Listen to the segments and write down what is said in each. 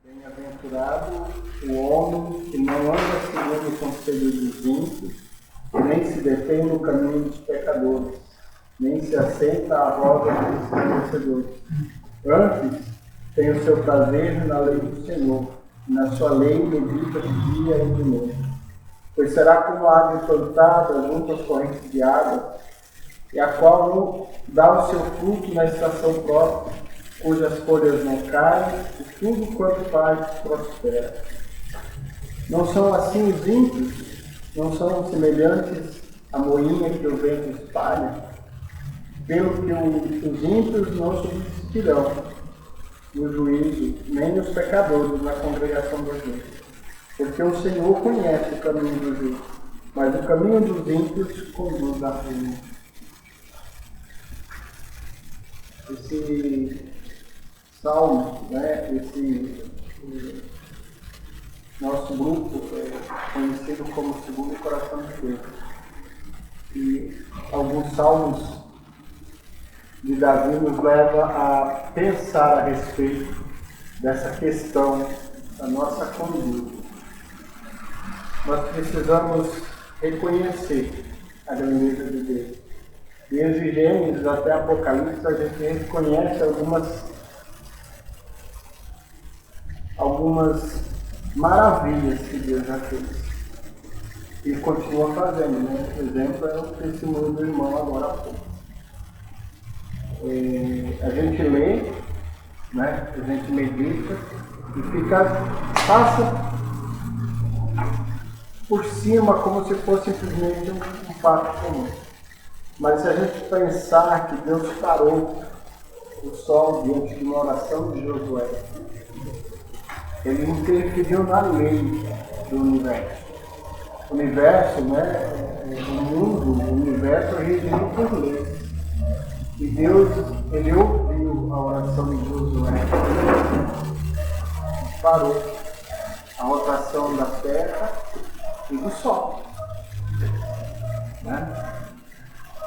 Bem-aventurado o homem que não anda segundo o conselho dos ímpios, nem se detém no caminho dos pecadores, nem se assenta à roda dos escarnecedores. Antes, tem o seu prazer na lei do Senhor, e na sua lei medita de dia e de noite. Pois será como a árvore plantada junto às correntes de água, e a qual não dá o seu fruto na estação própria, cujas folhas não caem, e tudo quanto faz prospera. Não são assim os ímpios? Não são semelhantes à moinha que o vento espalha? Pelo que os ímpios não subsistirão no juízo, nem os pecadores na congregação dos justos. Porque o Senhor conhece o caminho dos justos, mas o caminho dos ímpios conduz à ruína. Esse salmo, esse nosso grupo é conhecido como Segundo Coração de Deus. E alguns salmos de Davi nos leva a pensar a respeito dessa questão da nossa conduta. Nós precisamos reconhecer a grandeza de Deus. Desde Gênesis até Apocalipse, a gente reconhece algumas maravilhas que Deus já fez. E continua fazendo, né? Por exemplo, é o testemunho do irmão agora há pouco. A gente lê, né? A gente medita e passa por cima como se fosse simplesmente um fato comum. Mas se a gente pensar que Deus parou o sol diante de uma oração de Josué, ele interferiu na lei do universo. O universo, o mundo, o universo é regido por leis. E Deus, ele ouviu a oração de Josué, parou a rotação da terra e do sol.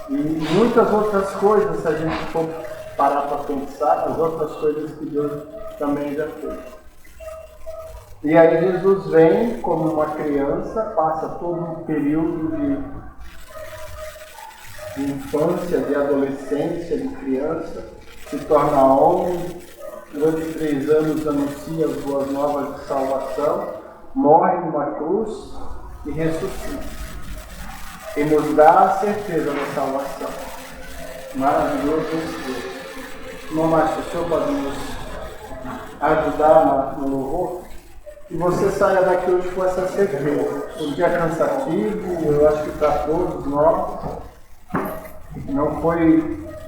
E muitas outras coisas, se a gente for parar para pensar, as outras coisas que Deus também já fez. E aí Jesus vem como uma criança, passa todo um período de infância, de adolescência, de criança, se torna homem, durante 3 anos anuncia as boas novas de salvação, morre numa cruz e ressuscita. E nos dá a certeza da salvação. Maravilhoso esse Deus. Irmão Márcio, o senhor pode nos ajudar no louvor? Que você saia daqui hoje com essa certeza. O dia é cansativo, eu acho que para todos nós. Não foi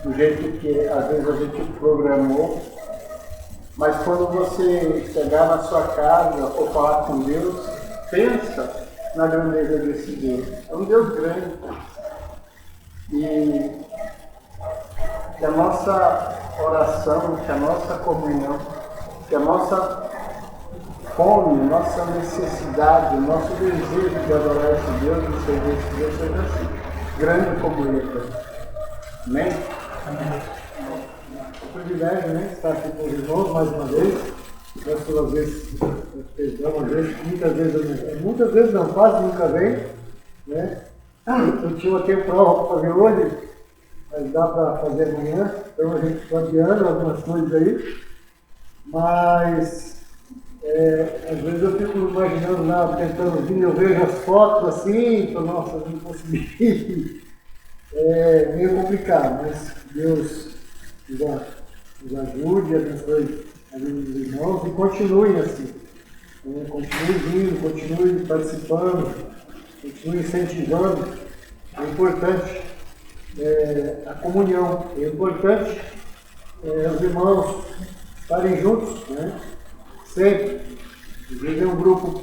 do jeito que às vezes a gente programou. Mas quando você chegar na sua casa ou falar com Deus, pensa na grandeza desse Deus. É um Deus grande. E que a nossa oração, que a nossa comunhão, que a nossa fome, nossa necessidade, o nosso desejo de adorar esse Deus, de servir esse Deus, seja assim, grande como Ele é. Amém? Amém. É um privilégio, né? Estar aqui com os irmãos mais uma vez. Peço às vezes, perdão, muitas vezes não, quase nunca vem, né? Eu tinha prova para fazer hoje, mas dá para fazer amanhã, então a gente está adiando algumas coisas aí, mas às vezes eu fico imaginando, tentando vir, eu vejo as fotos assim, então, nossa, não consegui, é meio complicado, mas Deus nos ajude, abençoe a vida dos irmãos e continuem assim. Continue vindo, continue participando, continue incentivando. É importante a comunhão, é importante os irmãos estarem juntos, né? Sempre. Às vezes é um grupo,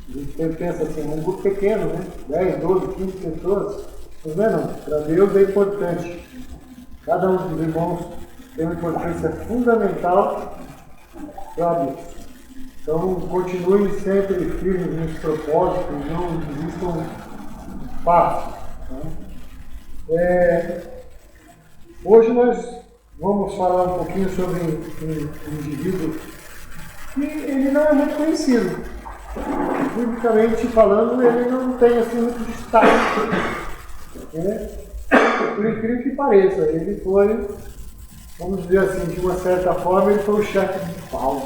a gente pensa assim, um grupo pequeno, né? 10, 12, 15 pessoas. Mas não, para Deus é importante. Cada um dos irmãos tem uma importância fundamental para Deus. Então, continuem sempre firmes nos propósitos, não desistam fácil. Hoje nós vamos falar um pouquinho sobre um indivíduo e ele não é muito conhecido. Biblicamente falando, ele não tem assim muito destaque. Né? Por incrível que pareça, ele foi, vamos dizer assim, de uma certa forma, ele foi o chefe de Paulo.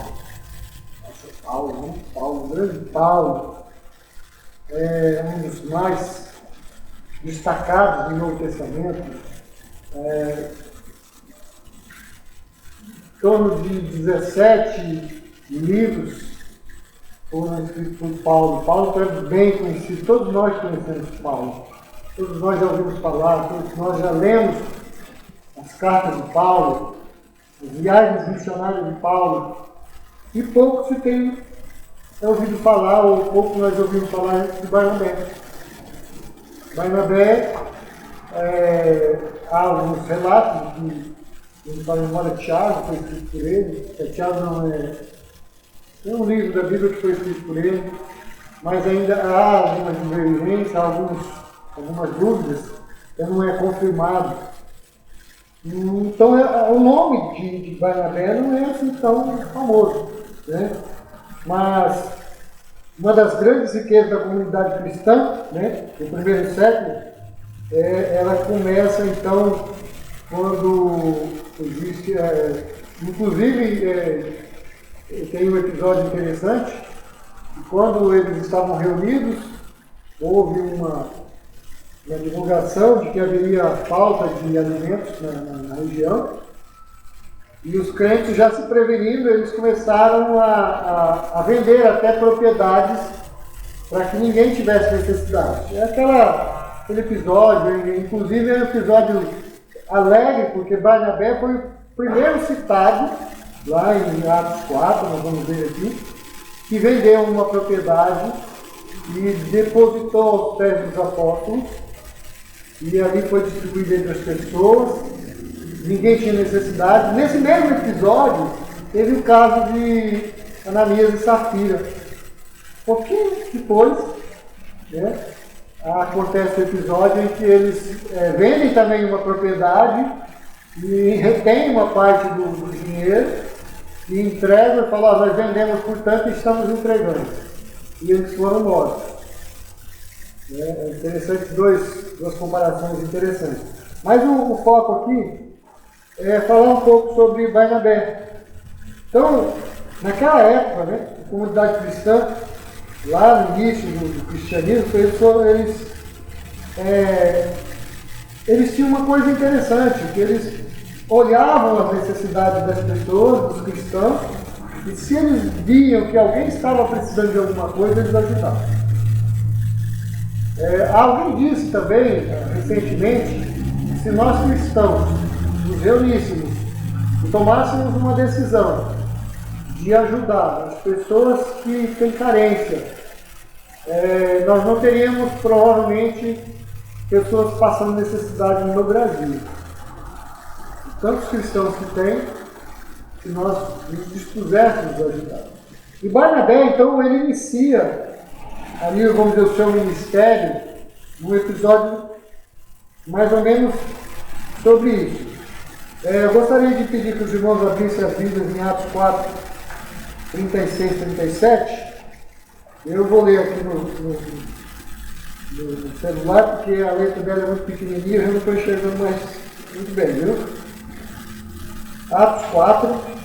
Paulo, o grande Paulo, é um dos mais destacados do Novo Testamento. Em torno de 17 livros foram escritos por Paulo. Paulo é bem conhecido, todos nós conhecemos Paulo. Todos nós já ouvimos falar, todos nós já lemos as cartas de Paulo, as viagens missionárias de Paulo. E pouco se tem ouvido falar, ou pouco nós ouvimos falar de Barnabé. Barnabé, há alguns relatos de uma memória de Tiago, foi escrito por ele. Tiago não é. Tem um livro da Bíblia que foi escrito por ele, mas ainda há algumas divergências, algumas dúvidas, então não é confirmado. Então o nome de Barnabé não é assim tão famoso, né? Mas uma das grandes riquezas da comunidade cristã, né, do primeiro século, ela começa então quando existe, inclusive tem um episódio interessante, que quando eles estavam reunidos, houve uma divulgação de que haveria falta de alimentos na região, e os crentes já se prevenindo, eles começaram a vender até propriedades para que ninguém tivesse necessidade. É aquele episódio, inclusive é um episódio alegre, porque Barnabé foi o primeiro citado, lá em Atos 4, nós vamos ver aqui, que vendeu uma propriedade e depositou aos pés dos apóstolos, e ali foi distribuído entre as pessoas, ninguém tinha necessidade. Nesse mesmo episódio, teve o caso de Ananias e Safira. Um pouquinho depois, né, acontece o episódio em que eles vendem também uma propriedade e retêm uma parte do dinheiro e entregam e falam: nós vendemos por tanto e estamos entregando. E eles foram mortos. É interessante, duas comparações interessantes. Mas o foco aqui é falar um pouco sobre Barnabé. Então, naquela época, né, a comunidade cristã, lá no início do cristianismo, eles tinham uma coisa interessante, que eles olhavam as necessidades das pessoas, dos cristãos, e se eles viam que alguém estava precisando de alguma coisa, eles ajudavam. Alguém disse também, recentemente, que se nós cristãos nos reuníssemos e tomássemos uma decisão de ajudar as pessoas que têm carência, nós não teríamos provavelmente pessoas passando necessidade no Brasil. Tantos cristãos que tem, que nós nos dispuséssemos a ajudar. E Barnabé, então, ele inicia ali, vamos dizer, o seu ministério, num episódio mais ou menos sobre isso. Eu gostaria de pedir que os irmãos abrissem as Bíblias em Atos 4, 36, 37. Eu vou ler aqui no celular, porque a letra dela é muito pequenininha, eu não estou enxergando mais muito bem, viu? Atos 4.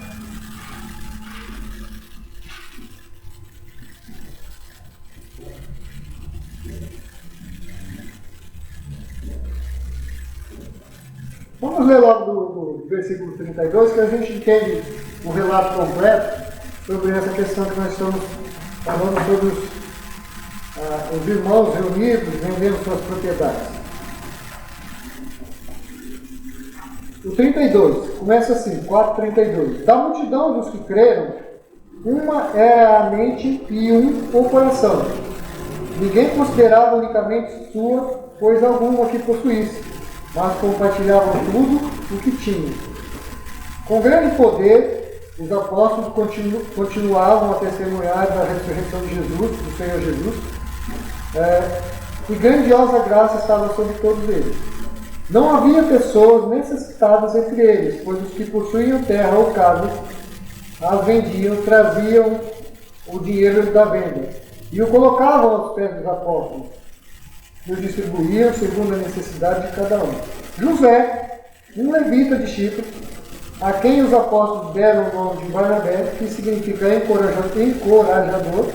Vamos ler logo do versículo 32, que a gente entende o relato completo sobre essa questão que nós estamos falando sobre os irmãos reunidos vendendo suas propriedades. O 32, começa assim, 4:32. Da multidão dos que creram, uma era a mente e o coração. Ninguém considerava unicamente sua coisa alguma que possuísse, mas compartilhavam tudo o que tinham. Com grande poder, os apóstolos continuavam a testemunhar da ressurreição de Jesus, do Senhor Jesus, e grandiosa graça estava sobre todos eles. Não havia pessoas necessitadas entre eles, pois os que possuíam terra ou casa as vendiam, traziam o dinheiro da venda e o colocavam aos pés dos apóstolos e o distribuíam segundo a necessidade de cada um. José, um levita de Chipre, a quem os apóstolos deram o nome de Barnabé, que significa encorajador,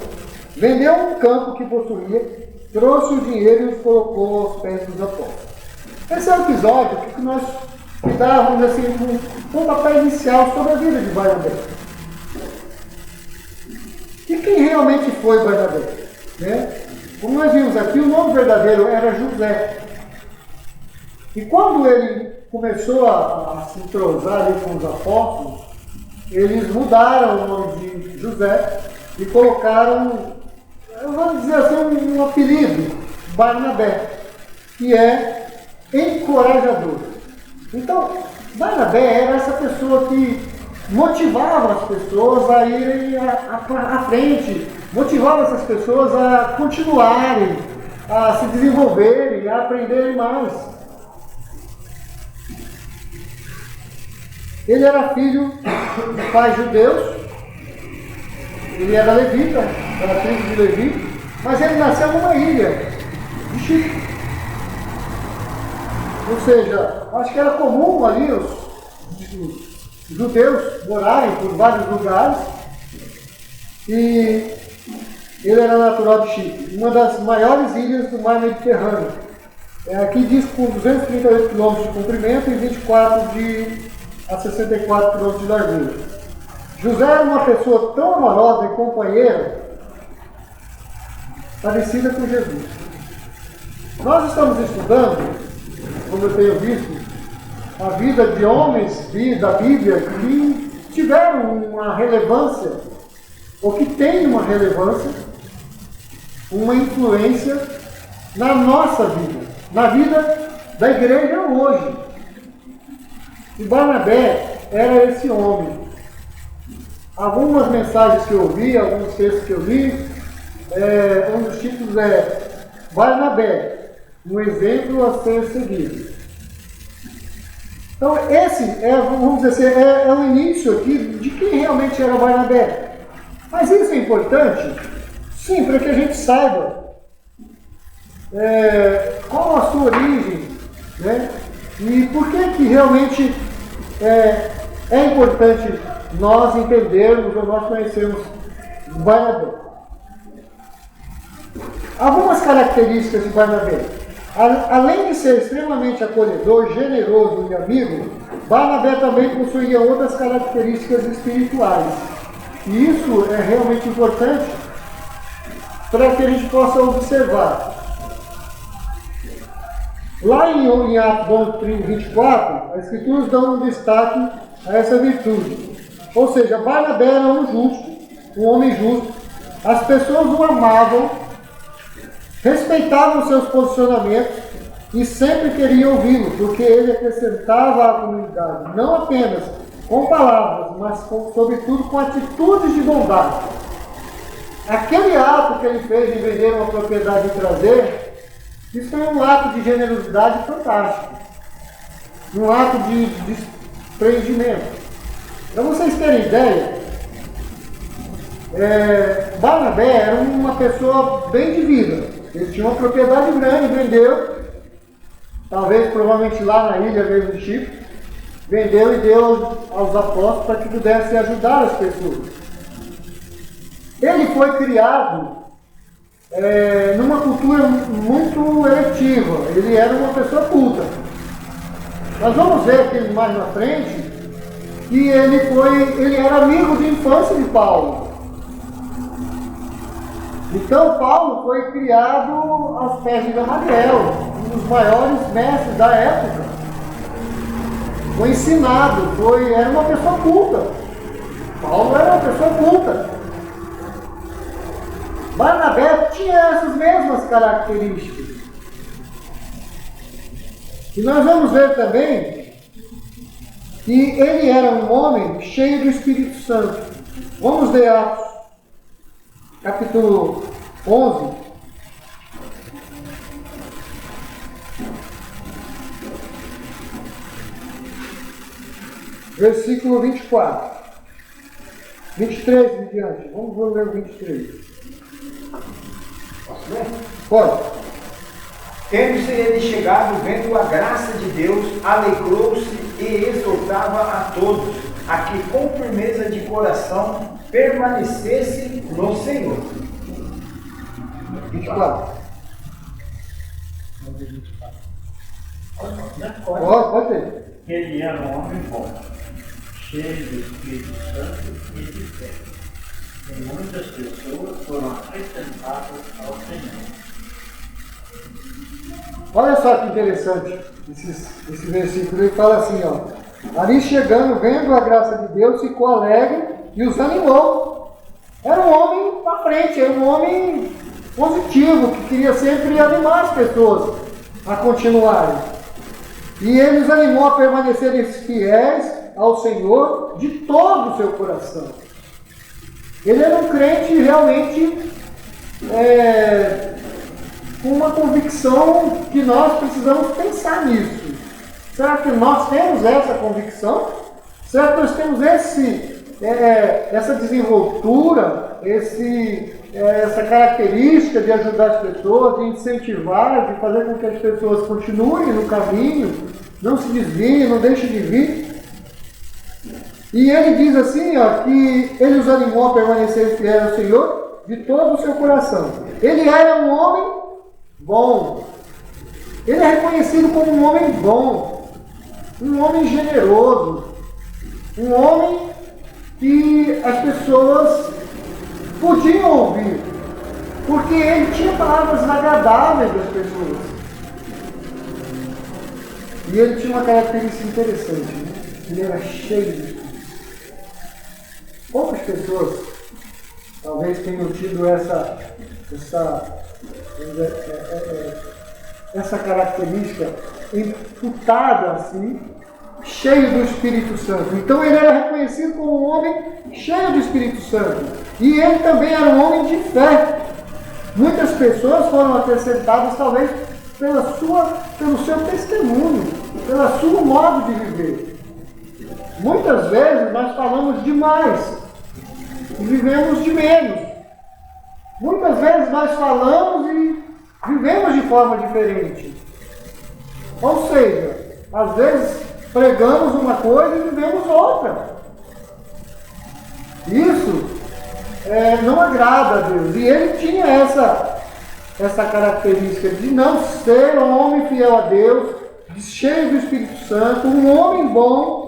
vendeu um campo que possuía, trouxe o dinheiro e os colocou aos pés dos apóstolos. Esse é o episódio que nós dávamos assim, um papel inicial sobre a vida de Barnabé. E quem realmente foi Barnabé? Né? Como nós vimos aqui, o nome verdadeiro era José. E quando ele começou a se entrosar ali com os apóstolos, eles mudaram o nome de José e colocaram, vamos dizer assim, um apelido, Barnabé, que é encorajador. Então, Barnabé era essa pessoa que motivava as pessoas a irem à frente, motivava essas pessoas a continuarem, a se desenvolverem, a aprenderem mais. Ele era filho de pais judeus, ele era levita, era filho de Levi, mas ele nasceu numa ilha de Chipre. Ou seja, acho que era comum ali os judeus morarem por vários lugares e ele era natural de Chipre, uma das maiores ilhas do mar Mediterrâneo. Aqui diz com 238 km de comprimento e 24 a 64 km de largura. José era uma pessoa tão amorosa e companheira, parecida com Jesus. Nós estamos estudando, como eu tenho visto, a vida de homens da Bíblia que tiveram uma relevância, ou que têm uma relevância, uma influência na nossa vida, na vida da igreja hoje. E Barnabé era esse homem. Algumas mensagens que eu ouvi, alguns textos que eu li, um dos títulos é Barnabé, um exemplo a ser seguido. Então esse vamos dizer assim, é o início aqui de quem realmente era Barnabé. Mas isso é importante, sim, para que a gente saiba qual a sua origem, né? E por que realmente é importante nós entendermos ou nós conhecermos Barnabé. Algumas características de Barnabé. Além de ser extremamente acolhedor, generoso e amigo, Barnabé também possuía outras características espirituais. E isso é realmente importante para que a gente possa observar. Lá em Atos 24, as Escrituras dão um destaque a essa virtude. Ou seja, Barnabé era um homem justo, as pessoas o amavam, respeitavam seus posicionamentos e sempre queriam ouvi-lo, porque ele acrescentava à comunidade, não apenas com palavras, mas sobretudo com atitudes de bondade. Aquele ato que ele fez de vender uma propriedade e trazer, isso foi um ato de generosidade fantástico, um ato de desprendimento. Para vocês terem ideia, Barnabé era uma pessoa bem de vida. Ele tinha uma propriedade grande, vendeu, talvez provavelmente lá na ilha mesmo de Chipre, vendeu e deu aos apóstolos para que pudesse ajudar as pessoas. Ele foi criado numa cultura muito eletiva, ele era uma pessoa culta. Nós vamos ver aqui mais na frente que ele era amigo de infância de Paulo. Então Paulo foi criado aos pés de Gamaliel, um dos maiores mestres da época. Foi ensinado, era uma pessoa culta. Paulo era uma pessoa culta. Barnabé tinha essas mesmas características. E nós vamos ver também que ele era um homem cheio do Espírito Santo. Vamos ler Atos, capítulo 11. Versículo 24. 23 em diante. Vamos ler o 23. Posso ler? Pode. Tendo-se ele chegado, vendo a graça de Deus, alegrou-se e exortava a todos, a que com firmeza de coração permanecesse no Senhor. 24. Pode ter. Ele era um homem bom, cheio do Espírito Santo e de fé. E muitas pessoas foram acrescentadas ao Senhor. Olha só que interessante esse versículo. Ele fala assim, ó. Ali chegando, vendo a graça de Deus, ficou alegre e os animou. Era um homem para frente, era um homem positivo, que queria sempre animar as pessoas a continuarem. E ele os animou a permanecerem fiéis ao Senhor de todo o seu coração. Ele era um crente realmente com uma convicção que nós precisamos pensar nisso. Será que nós temos essa convicção? Será que nós temos essa desenvoltura, essa característica de ajudar as pessoas, de incentivar, de fazer com que as pessoas continuem no caminho, não se desviem, não deixem de vir? E ele diz assim, ó, que ele os animou a permanecer fiéis ao Senhor de todo o seu coração. Ele era um homem bom. Ele é reconhecido como um homem bom, um homem generoso, um homem que as pessoas podiam ouvir, porque ele tinha palavras agradáveis das pessoas. E ele tinha uma característica interessante, né? Ele era cheio de Espírito. Poucas pessoas talvez tenham tido essa característica imputada assim, cheio do Espírito Santo. Então ele era reconhecido como um homem cheio do Espírito Santo. E ele também era um homem de fé. Muitas pessoas foram acrescentadas talvez pelo seu testemunho, pelo seu modo de viver. Muitas vezes nós falamos demais e vivemos de menos. Muitas vezes nós falamos e vivemos de forma diferente. Ou seja, às vezes pregamos uma coisa e vivemos outra. Isso não agrada a Deus. E ele tinha essa característica de não ser um homem fiel a Deus, cheio do Espírito Santo, um homem bom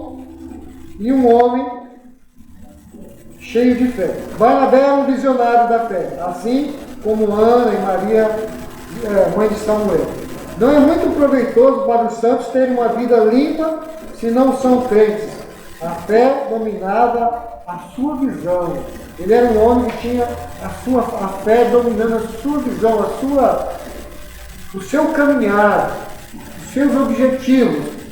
e um homem cheio de fé. Barnabé é um visionário da fé, assim como Ana e Maria, mãe de Samuel. Não é muito proveitoso para os santos terem uma vida limpa se não são crentes. A fé dominava a sua visão. Ele era um homem que tinha a fé dominando a sua visão, o seu caminhar, os seus objetivos.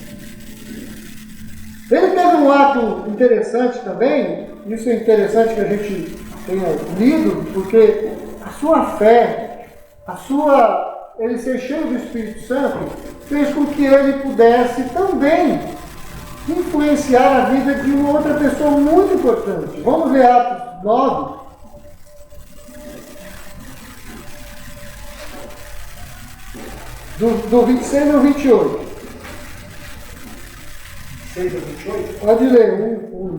Ele teve um ato interessante também, isso é interessante que a gente tenha lido, porque a sua fé, ele ser cheio do Espírito Santo, fez com que ele pudesse também influenciar a vida de uma outra pessoa muito importante. Vamos ler Atos 9. Do 26 ao 28. 6 a 28? Pode ler, os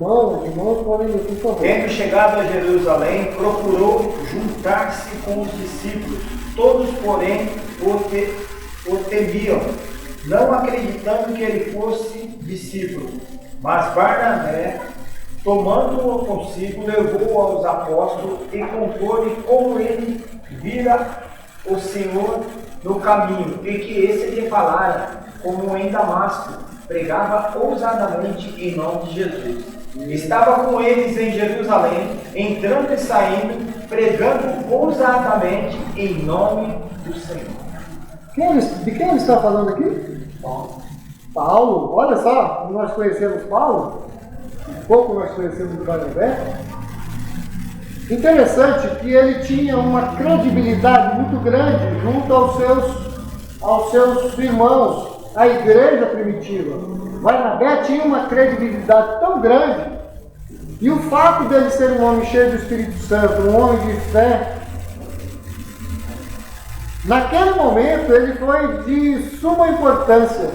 irmãos podem ler, por favor. Tendo chegado a Jerusalém, procurou juntar-se com os discípulos. Todos, porém, o temiam, não acreditando que ele fosse discípulo. Mas Barnabé, tomando-o consigo, levou aos apóstolos e contou-lhe como ele vira o Senhor no caminho, e que esse lhe falara, como em Damasco, pregava ousadamente em nome de Jesus. Estava com eles em Jerusalém, entrando e saindo, pregando ousadamente em nome do Senhor. De quem ele está falando aqui? Paulo. Olha só, nós conhecemos Paulo, um pouco nós conhecemos o Barnabé. Interessante que ele tinha uma credibilidade muito grande junto aos seus irmãos, a igreja primitiva. Barnabé tinha uma credibilidade tão grande E o fato dele ser um homem cheio do Espírito Santo, um homem de fé, naquele momento ele foi de suma importância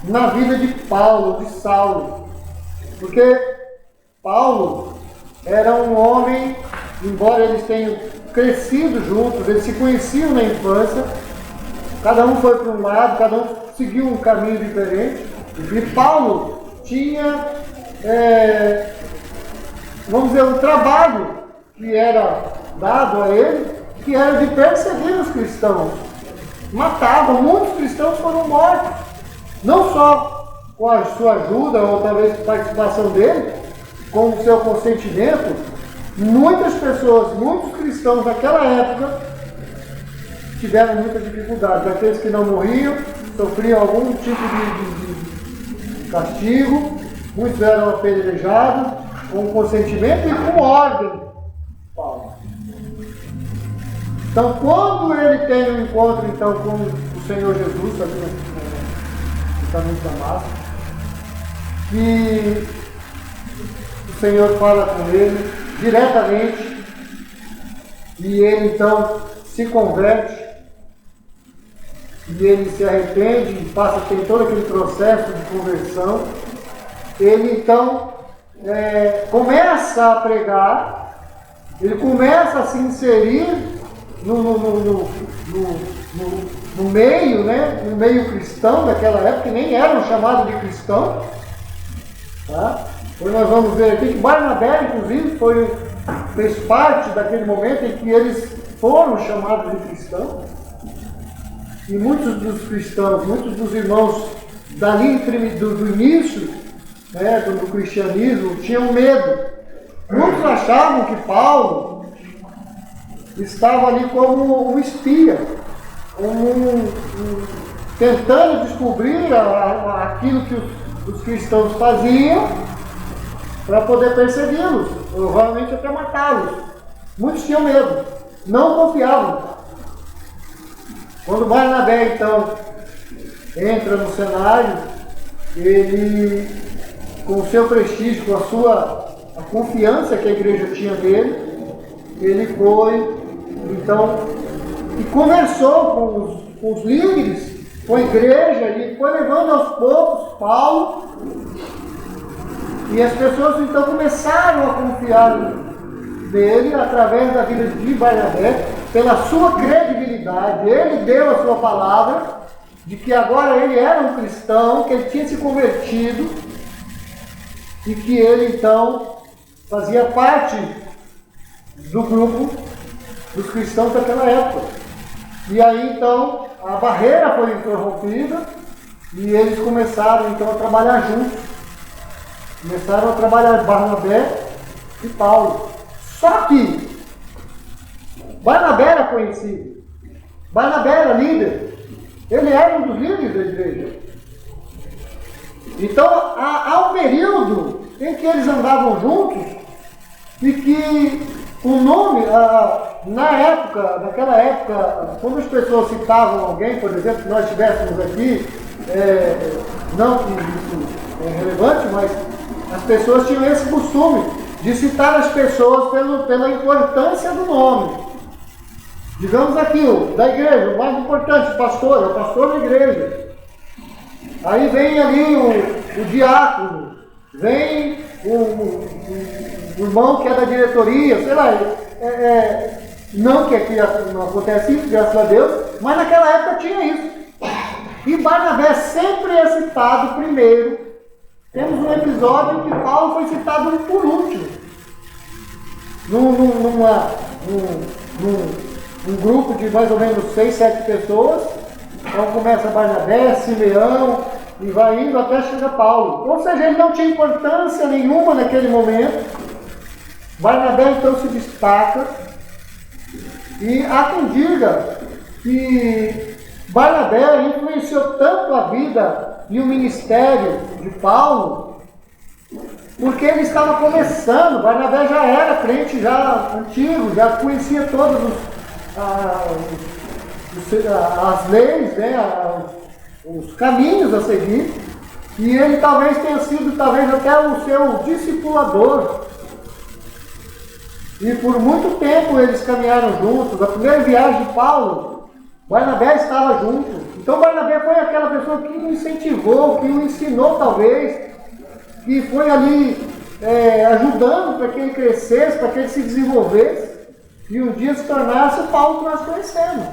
na vida de Paulo, de Saulo. Porque Paulo era um homem, embora eles tenham crescido juntos, eles se conheciam na infância, cada um foi para um lado, cada um seguiu um caminho diferente. E Paulo tinha, vamos dizer, um trabalho que era dado a ele, que era de perseguir os cristãos. Matavam, muitos cristãos foram mortos. Não só com a sua ajuda, ou talvez participação dele, com o seu consentimento, muitas pessoas, muitos cristãos naquela época tiveram muita dificuldade. Aqueles que não morriam, sofriam algum tipo de castigo, muitos eram apedrejados, com consentimento e com ordem. Paulo. Então, quando ele tem um encontro então, com o Senhor Jesus, aqui no caminho de Damasco, que o Senhor fala com ele diretamente, e ele então se converte, e ele se arrepende, e passa tem todo aquele processo de conversão. Ele então começa a pregar, ele começa a se inserir no meio, né? No meio cristão daquela época, que nem eram chamados de cristão. Tá? Então nós vamos ver aqui que Barnabé, inclusive, fez parte daquele momento em que eles foram chamados de cristãos. E muitos dos cristãos, muitos dos irmãos dali do início, né, do cristianismo, tinham medo. Muitos achavam que Paulo estava ali como um espia, tentando descobrir aquilo que os cristãos faziam para poder persegui-los, provavelmente até matá-los. Muitos tinham medo, não confiavam. Quando Barnabé, então, entra no cenário, ele, com o seu prestígio, com a confiança que a igreja tinha nele, ele foi, então, e conversou com os líderes, com a igreja, e foi levando aos poucos Paulo, e as pessoas, então, começaram a confiar nele, através da vida de Barnabé, pela sua credibilidade. Ele deu a sua palavra de que agora ele era um cristão, que ele tinha se convertido e que ele então fazia parte do grupo dos cristãos daquela época. E aí então a barreira foi interrompida e eles começaram então a trabalhar juntos. Começaram a trabalhar Barnabé e Paulo. Só que Barnabé era conhecido, Barnabé era líder, ele era um dos líderes da igreja. Então há um período em que eles andavam juntos e que o nome, naquela época, quando as pessoas citavam alguém, por exemplo, que nós estivéssemos aqui, não que isso é relevante, mas as pessoas tinham esse costume de citar as pessoas pela importância do nome. Digamos aqui, da igreja, o mais importante, o pastor, é o pastor da igreja. Aí vem ali o diácono, vem o irmão que é da diretoria, sei lá. Não que aqui não acontece isso, graças a Deus, mas naquela época tinha isso. E Barnabé sempre é citado primeiro. Temos um episódio em que Paulo foi citado por último. Um grupo de mais ou menos 6, 7 pessoas. Então começa Barnabé, Simeão, e vai indo até chegar Paulo. Ou seja, ele não tinha importância nenhuma naquele momento. Barnabé então se destaca. E há quem diga que Barnabé influenciou tanto a vida e o ministério de Paulo, porque ele estava começando. Barnabé já era crente, já antigo, já conhecia todas as leis, né, os caminhos a seguir, e ele talvez tenha sido até o seu discipulador E por muito tempo eles caminharam juntos. A primeira viagem de Paulo, Barnabé estava junto. Então Barnabé foi aquela pessoa que o incentivou, que o ensinou talvez, que foi ali ajudando para que ele crescesse, para que ele se desenvolvesse e um dia se tornasse o Paulo que nós conhecemos.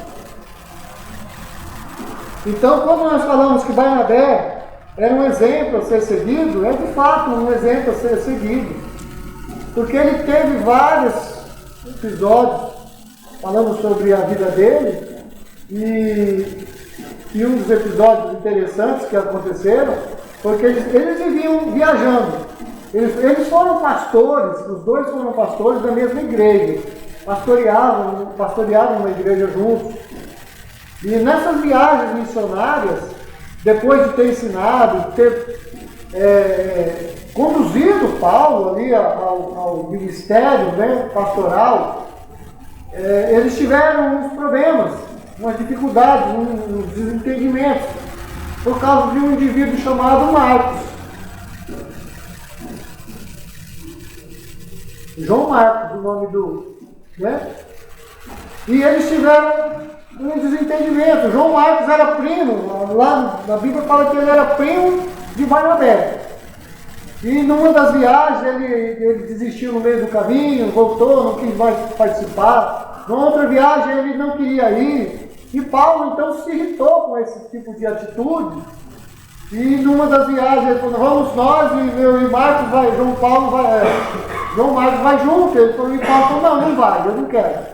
Então, quando nós falamos que Barnabé era um exemplo a ser seguido, é de fato um exemplo a ser seguido. Porque ele teve vários episódios falando sobre a vida dele, e um dos episódios interessantes que aconteceram foi que eles viviam viajando. Eles foram pastores, os dois foram pastores da mesma igreja, pastoreavam uma igreja juntos. E nessas viagens missionárias, depois de ter ensinado, de ter conduzido Paulo ali ao ministério, né, pastoral, eles tiveram uns problemas, umas dificuldades, uns desentendimentos, por causa de um indivíduo chamado Marcos. João Marcos, o nome do... né? E eles tiveram um desentendimento. João Marcos era primo, lá na Bíblia fala que ele era primo de Barnabé. E numa das viagens ele desistiu no meio do caminho, voltou, não quis mais participar. Numa outra viagem ele não queria ir. E Paulo então se irritou com esse tipo de atitude. E numa das viagens ele falou, vamos nós e Marcos vai, João Marcos vai junto. Ele falou, e Paulo falou, não vai, eu não quero.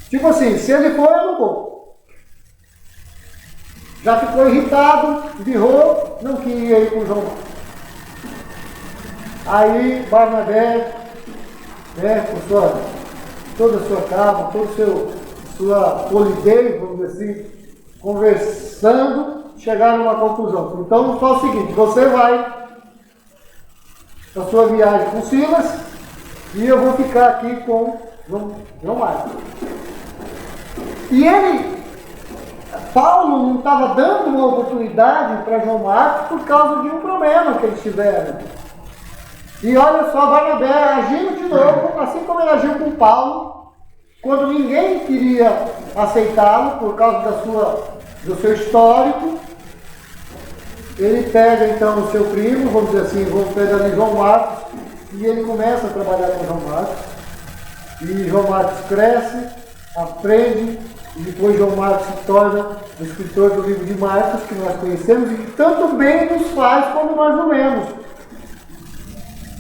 Tipo assim, se ele for, eu não vou. Já ficou irritado, birrou, não queria ir com João Marcos. Aí Barnabé, né, com toda a sua calma, toda a sua polidez, vamos dizer assim, conversando, chegaram numa conclusão. Então fala o seguinte, você vai na sua viagem com Silas e eu vou ficar aqui com João Marcos. E Paulo não estava dando uma oportunidade para João Marcos por causa de um problema que eles tiveram. E olha só, Barnabé agindo de novo, assim como ele agiu com Paulo, quando ninguém queria aceitá-lo por causa do seu histórico. Ele pega então o seu primo, vamos dizer assim, vamos pegar ali João Marcos, e ele começa a trabalhar com João Marcos. E João Marcos cresce, aprende, e depois João Marcos se torna o escritor do livro de Marcos, que nós conhecemos e que tanto bem nos faz quando nós o lemos.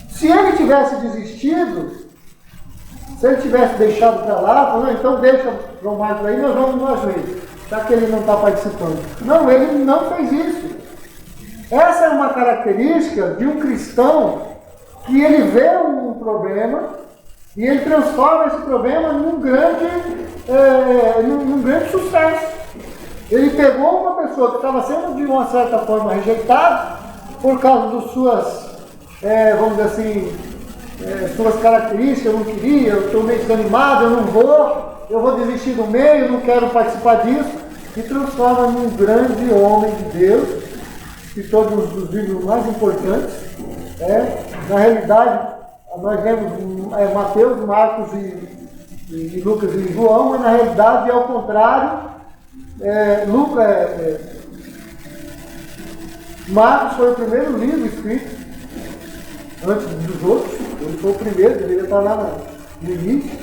Se ele tivesse desistido, se ele tivesse deixado para lá, falou, então deixa João Marcos aí, nós vamos nós mesmos, já que ele não está participando. Não, ele não fez isso. Essa é uma característica de um cristão que ele vê um problema e ele transforma esse problema num grande sucesso. Ele pegou uma pessoa que estava sendo de uma certa forma rejeitada por causa das suas, vamos dizer assim, suas características, eu não queria, eu estou meio desanimado, eu vou desistir do meio, não quero participar disso, e transforma num grande homem de Deus, que todos os livros mais importantes, na realidade, nós vemos Mateus, Marcos e Lucas e João, mas na realidade é ao contrário. Marcos foi o primeiro livro escrito, antes dos outros, ele foi o primeiro, deveria estar lá no início,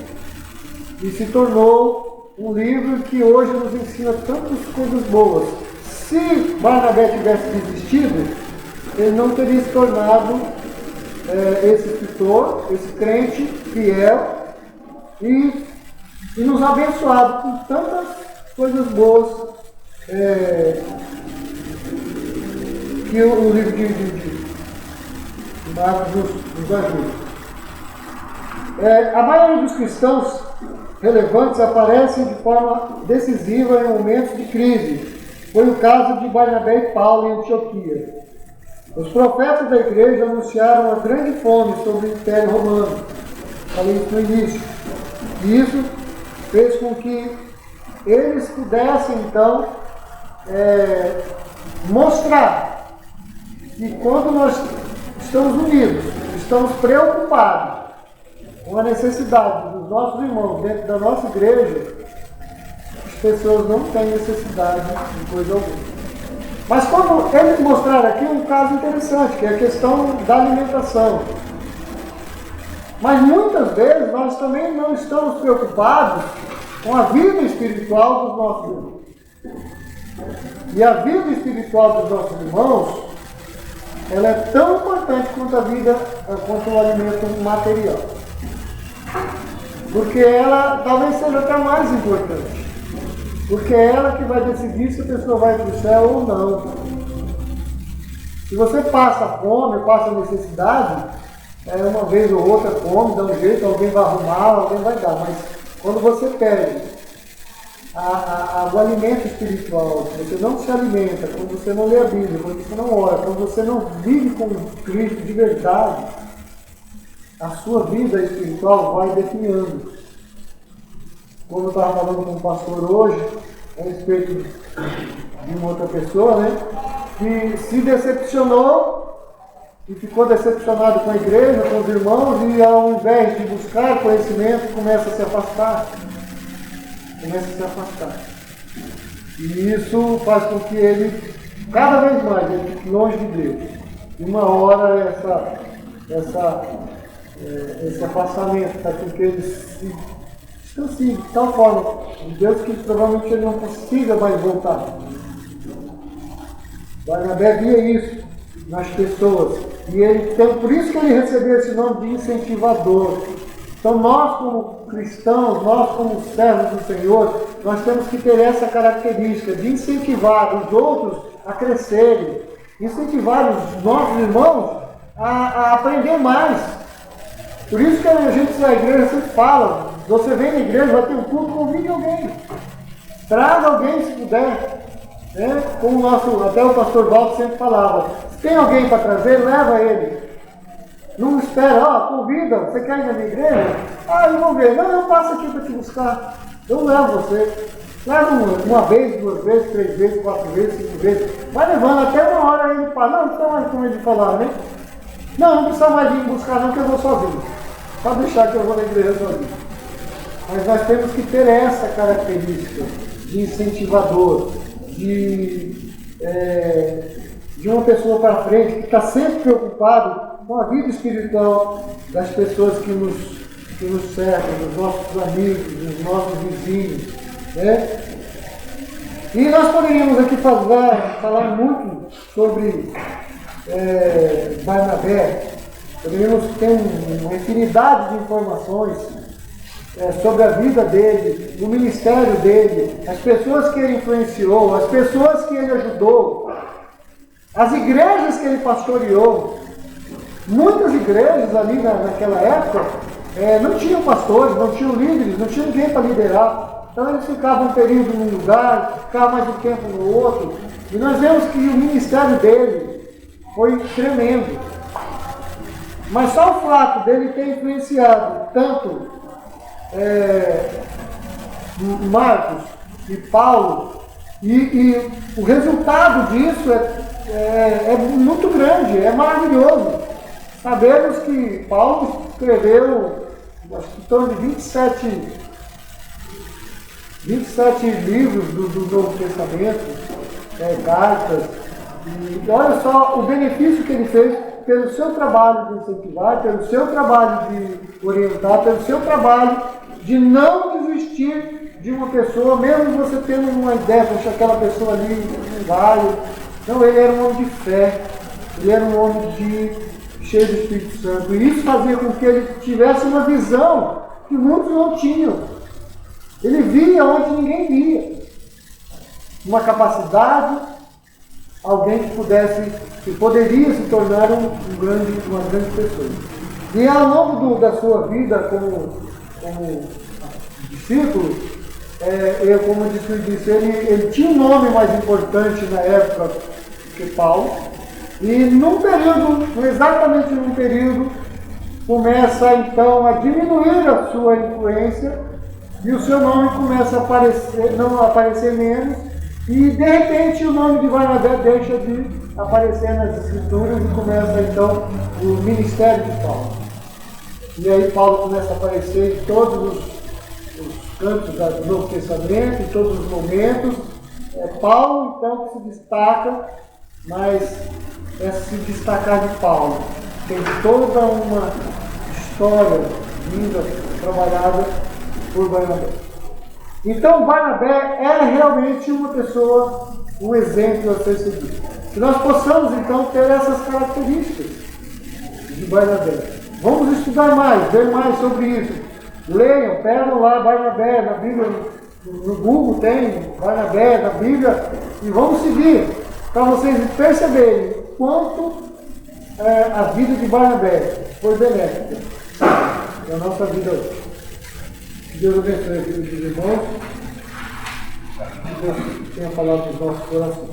e se tornou um livro que hoje nos ensina tantas coisas boas. Se Barnabé tivesse desistido, ele não teria se tornado esse escritor, esse crente fiel e nos abençoado com tantas coisas boas que o livro de Marcos nos ajuda. A maioria dos cristãos relevantes aparecem de forma decisiva em momentos de crise. Foi o caso de Barnabé e Paulo em Antioquia. Os profetas da igreja anunciaram uma grande fome sobre o Império Romano. Falei isso no início. E isso fez com que eles pudessem, então, mostrar que quando nós estamos unidos, estamos preocupados uma necessidade dos nossos irmãos dentro da nossa igreja, as pessoas não têm necessidade de coisa alguma. Mas quando eles mostraram aqui um caso interessante, que é a questão da alimentação. Mas muitas vezes nós também não estamos preocupados com a vida espiritual dos nossos irmãos. E a vida espiritual dos nossos irmãos, ela é tão importante quanto o alimento material. Porque ela talvez seja até mais importante. Porque é ela que vai decidir se a pessoa vai para o céu ou não. Se você passa fome, passa necessidade, uma vez ou outra come, dá um jeito, alguém vai arrumar, alguém vai dar. Mas quando você perde o alimento espiritual, você não se alimenta, quando você não lê a Bíblia, quando você não ora, quando você não vive com Cristo de verdade, a sua vida espiritual vai definhando. Como eu estava falando com o pastor hoje, a respeito de uma outra pessoa, né, que se decepcionou e ficou decepcionado com a igreja, com os irmãos, e ao invés de buscar conhecimento, começa a se afastar. E isso faz com que ele, cada vez mais, ele fique longe de Deus. E uma hora esse afastamento faz com que ele se distancie de tal forma de Deus que provavelmente ele não consiga mais voltar. Barnabé via isso nas pessoas. E por isso que ele recebeu esse nome de incentivador. Então nós como cristãos, nós como servos do Senhor, nós temos que ter essa característica de incentivar os outros a crescerem, incentivar os nossos irmãos a aprender mais. Por isso que a gente na igreja sempre fala, você vem na igreja, vai ter um culto, convide alguém. Traga alguém se puder. Né? Como até o pastor Walter sempre falava, se tem alguém para trazer, leva ele. Não espera, convida, você quer ir na minha igreja? Eu vou ver. Não, eu passo aqui para te buscar. Eu levo você. Leva uma vez, 2 vezes, 3 vezes, 4 vezes, 5 vezes. Vai levando até uma hora ele fala, não precisa mais como ele falar, né? Não precisa mais vir buscar não, que eu vou sozinho. Pode deixar que eu vou na igreja sozinho. Mas nós temos que ter essa característica de incentivador, de uma pessoa para frente, que está sempre preocupado com a vida espiritual das pessoas que nos cercam, dos nossos amigos, dos nossos vizinhos. Né? E nós poderíamos aqui falar muito sobre Barnabé, poderíamos ter uma infinidade de informações sobre a vida dele, o ministério dele, as pessoas que ele influenciou, as pessoas que ele ajudou, as igrejas que ele pastoreou. Muitas igrejas ali naquela época não tinham pastores, não tinham líderes, não tinha ninguém para liderar. Então eles ficavam um período num lugar, ficavam mais um tempo no outro. E nós vemos que o ministério dele foi tremendo. Mas só o fato dele ter influenciado tanto Marcos e Paulo, e o resultado disso é muito grande, é maravilhoso. Sabemos que Paulo escreveu, acho que em torno de 27 livros do Novo Testamento, cartas, e olha só o benefício que ele fez pelo seu trabalho de incentivar, pelo seu trabalho de orientar, pelo seu trabalho de não desistir de uma pessoa, mesmo você tendo uma ideia, poxa, aquela pessoa ali não vai. Não, ele era um homem de fé, ele era um homem cheio do Espírito Santo. E isso fazia com que ele tivesse uma visão que muitos não tinham. Ele via onde ninguém via. Uma capacidade, alguém que poderia se tornar uma grande pessoa. E ao longo da sua vida como discípulo, como eu disse, ele tinha um nome mais importante na época que Paulo, e exatamente num período, começa então a diminuir a sua influência, e o seu nome começa a não aparecer menos, e de repente o nome de Barnabé deixa de aparecer nas escrituras, e começa então o ministério de Paulo. E aí Paulo começa a aparecer em todos os cantos do Novo Testamento, em todos os momentos. É Paulo, então, que se destaca, mas é se destacar de Paulo. Tem toda uma história linda, trabalhada por Barnabé. Então, Barnabé é realmente uma pessoa, um exemplo a ser seguido. Que nós possamos, então, ter essas características de Barnabé. Vamos estudar mais, ver mais sobre isso. Leiam, pegam lá Barnabé na Bíblia, no Google tem Barnabé na Bíblia, e vamos seguir, para vocês perceberem quanto a vida de Barnabé foi benéfica na nossa vida hoje. Que Deus abençoe aqui os irmãos, que Deus tenha falado dos nossos corações.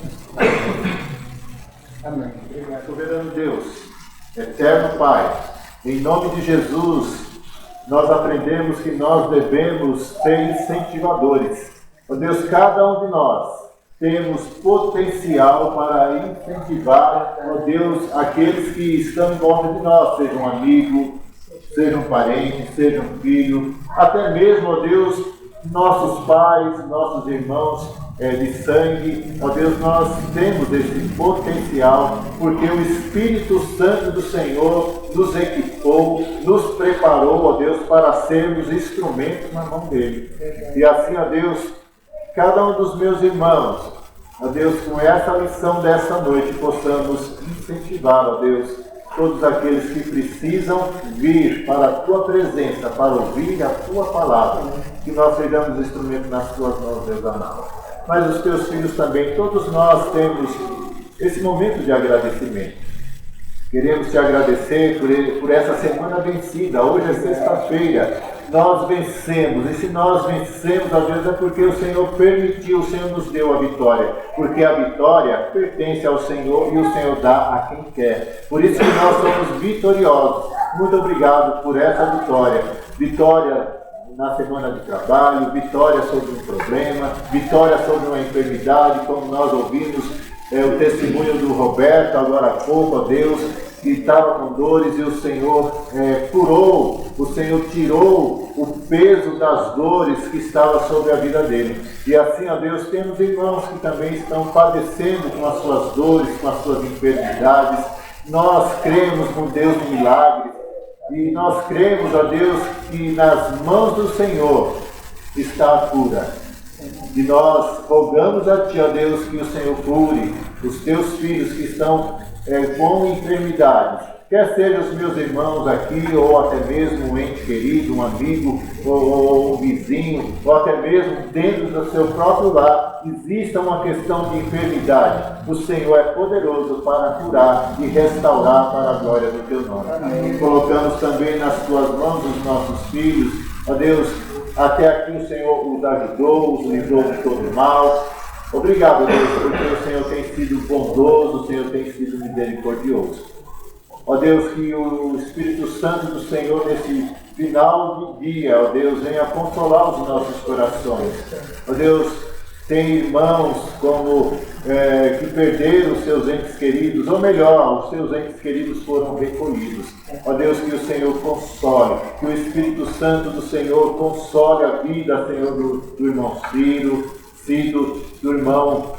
Amém. Obrigado. Soberano Deus, eterno Pai, em nome de Jesus, nós aprendemos que nós devemos ser incentivadores. Ó Deus, cada um de nós temos potencial para incentivar, ó Deus, aqueles que estão em volta de nós, seja um amigo, seja um parente, seja um filho, até mesmo, ó Deus, nossos pais, nossos irmãos de sangue. Ó Deus, nós temos esse potencial, porque o Espírito Santo do Senhor nos equipou, nos preparou, ó Deus, para sermos instrumentos na mão dele. E assim, ó Deus, cada um dos meus irmãos, ó Deus, com essa lição dessa noite, possamos incentivar, ó Deus, todos aqueles que precisam vir para a Tua presença, para ouvir a Tua palavra, que nós sejamos instrumentos nas Tuas mãos, Deus amado. Mas os Teus filhos também, todos nós temos esse momento de agradecimento. Queremos Te agradecer por essa semana vencida. Hoje é sexta-feira, nós vencemos. E se nós vencemos, ó Deus, é porque o Senhor permitiu, o Senhor nos deu a vitória. Porque a vitória pertence ao Senhor e o Senhor dá a quem quer. Por isso que nós somos vitoriosos. Muito obrigado por essa vitória. Vitória na semana de trabalho, vitória sobre um problema, vitória sobre uma enfermidade, como nós ouvimos o testemunho do Roberto agora há pouco, ó Deus, que estava com dores e o Senhor curou, o Senhor tirou o peso das dores que estava sobre a vida dele. E assim, ó Deus, temos irmãos que também estão padecendo com as suas dores, com as suas enfermidades. Nós cremos no Deus de milagres. E nós cremos, ó Deus, que nas mãos do Senhor está a cura. E nós rogamos a Ti, ó Deus, que o Senhor cure os Teus filhos que estão com enfermidades. Quer sejam os meus irmãos aqui, ou até mesmo um ente querido, um amigo, ou um vizinho, ou até mesmo dentro do seu próprio lar, exista uma questão de enfermidade. O Senhor é poderoso para curar e restaurar para a glória do Teu nome. Amém. Colocamos também nas Tuas mãos os nossos filhos. Ó Deus, até aqui o Senhor os ajudou, os livrou de todo mal. Obrigado, Deus, porque o Senhor tem sido bondoso, o Senhor tem sido misericordioso. Ó Deus, que o Espírito Santo do Senhor, nesse final de dia, ó Deus, venha consolar os nossos corações. Ó Deus, tem irmãos como que perderam os seus entes queridos, ou melhor, os seus entes queridos foram recolhidos. Ó Deus, que o Senhor console, que o Espírito Santo do Senhor console a vida, Senhor, do irmão Cido, do irmão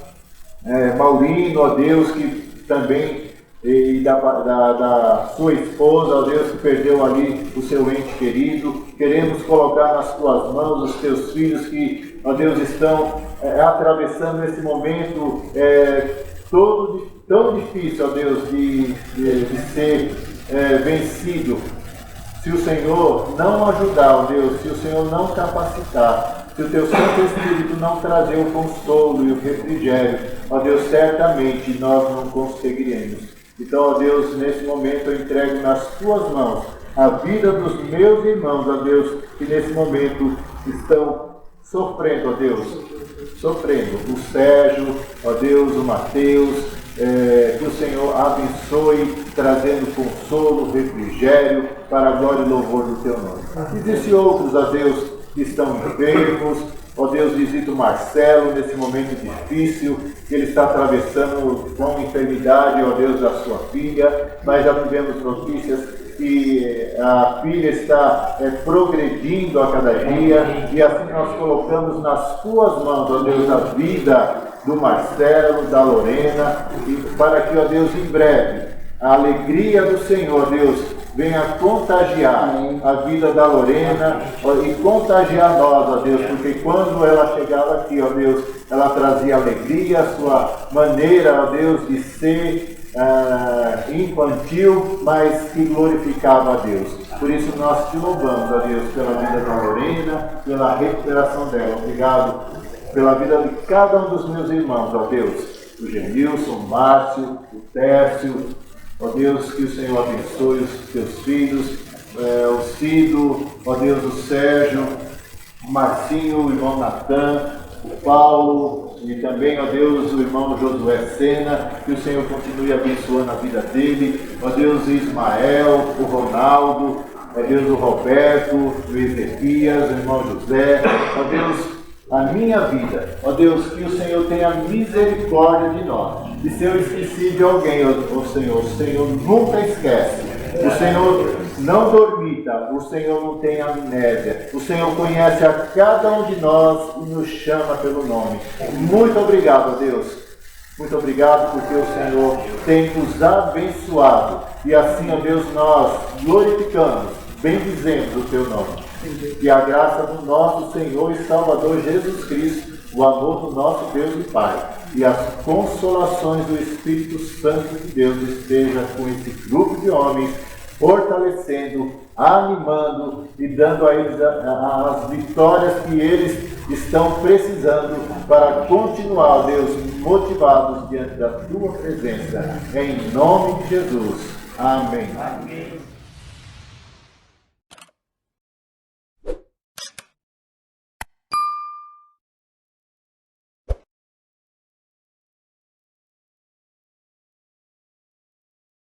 Maurino, ó Deus, que também e da sua esposa, ó Deus, que perdeu ali o seu ente querido. Queremos colocar nas Tuas mãos os Teus filhos que, ó Deus, estão atravessando esse momento tão difícil, ó Deus, de ser vencido. Se o Senhor não ajudar, ó Deus, se o Senhor não capacitar, se o Teu Santo Espírito não trazer o consolo e o refrigério, ó Deus, certamente nós não conseguiremos. Então, ó Deus, nesse momento eu entrego nas Tuas mãos a vida dos meus irmãos, ó Deus, que nesse momento estão sofrendo, ó Deus, o Sérgio, ó Deus, o Mateus, que o Senhor abençoe, trazendo consolo, refrigério, para a glória e louvor do Teu nome. Existem outros, ó Deus, que estão enfermos. Ó Deus, visita o Marcelo nesse momento difícil que ele está atravessando com enfermidade, ó Deus, da sua filha. Nós já tivemos notícias que a filha está progredindo a cada dia, e assim nós colocamos nas tuas mãos, ó Deus, a vida do Marcelo, da Lorena, e para que, ó Deus, em breve, a alegria do Senhor, Deus, venha contagiar a vida da Lorena e contagiar nós, ó Deus, porque quando ela chegava aqui, ó Deus, ela trazia alegria, a sua maneira, ó Deus, de ser infantil, mas que glorificava a Deus. Por isso nós te louvamos, ó Deus, pela vida da Lorena, pela recuperação dela. Obrigado pela vida de cada um dos meus irmãos, ó Deus, o Genilson, o Márcio, o Tércio, ó Deus, que o Senhor abençoe os teus filhos, o Cido, ó Deus, o Sérgio, o Marcinho, o irmão Natan, o Paulo, e também, ó Deus, o irmão Josué Sena, que o Senhor continue abençoando a vida dele, ó Deus, o Ismael, o Ronaldo, ó Deus, o Roberto, o Ezequias, o irmão José, ó Deus, a minha vida, ó Deus, que o Senhor tenha misericórdia de nós. E se eu esqueci de alguém, ó Senhor, o Senhor nunca esquece. O Senhor não dormita, o Senhor não tem amnésia. O Senhor conhece a cada um de nós e nos chama pelo nome. Muito obrigado, ó Deus. Muito obrigado porque o Senhor tem nos abençoado. E assim, ó Deus, nós glorificamos, bendizemos o teu nome. Que a graça do nosso Senhor e Salvador Jesus Cristo, o amor do nosso Deus e Pai e as consolações do Espírito Santo de Deus esteja com esse grupo de homens, fortalecendo, animando e dando a eles as vitórias que eles estão precisando para continuar, Deus, motivados diante da tua presença. Em nome de Jesus. Amém. Amém.